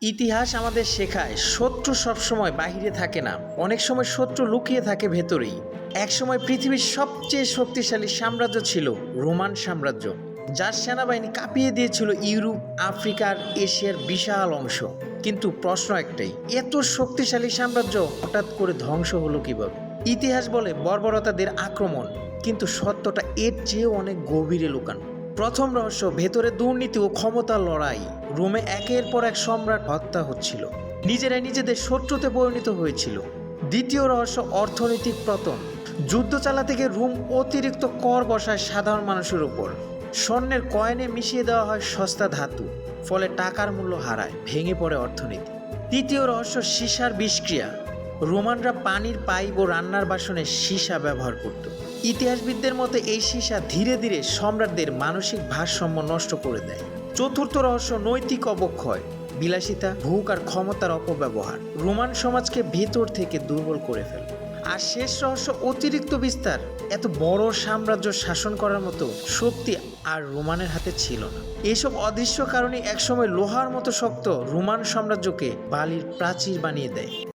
ইতিহাস আমাদের শেখায় শত্রু সবসময় বাহিরে থাকে না, অনেক সময় শত্রু লুকিয়ে থাকে ভেতরেই। একসময় পৃথিবীর সবচেয়ে শক্তিশালী সাম্রাজ্য ছিল রোমান সাম্রাজ্য, যার সেনাবাহিনী কাঁপিয়ে দিয়েছিল ইউরোপ, আফ্রিকার, এশিয়ার বিশাল অংশ। কিন্তু প্রশ্ন একটাই, এত শক্তিশালী সাম্রাজ্য হঠাৎ করে ধ্বংস হলো কিভাবে? ইতিহাস বলে বর্বরতাদের আক্রমণ, কিন্তু সত্যটা এর চেয়েও অনেক গভীরে লুকানো। প্রথম রহস্য, ভেতরে দুর্নীতি ও ক্ষমতার লড়াই। রোমে একের পর এক সম্রাট হত্যা হচ্ছিল, নিজেরাই নিজেদের শত্রুতে পরিণত হয়েছিল। দ্বিতীয় রহস্য, অর্থনৈতিক পতন। যুদ্ধ চালাতে গিয়ে রোম অতিরিক্ত কর বসায় সাধারণ মানুষের উপর। স্বর্ণের কয়েনে মিশিয়ে দেওয়া হয় সস্তা ধাতু, ফলে টাকার মূল্য হারায়, ভেঙে পড়ে অর্থনীতি। তৃতীয় রহস্য, সীসার বিষক্রিয়া। রোমানরা পানির পাইপ ও রান্নার বাসনে সীসা ব্যবহার করত। ইতিহাসবিদদের মতে এই সীসা ধীরে ধীরে সম্রাটদের মানসিক ভারসাম্য নষ্ট করে দেয়। চতুর্থ রহস্য, নৈতিক অবক্ষয়। বিলাসিতা, ভোগ আর ক্ষমতার অপব্যবহার রোমান সমাজকে ভেতর থেকে দুর্বল করে ফেলে। আর শেষ রহস্য, অতিরিক্ত বিস্তার। এত বড় সাম্রাজ্য শাসন করার মতো শক্তি আর রোমানের হাতে ছিল না। এসব অদৃশ্য কারণে একসময় লোহার মতো শক্ত রোমান সাম্রাজ্যকে বালির প্রাচীর বানিয়ে দেয়।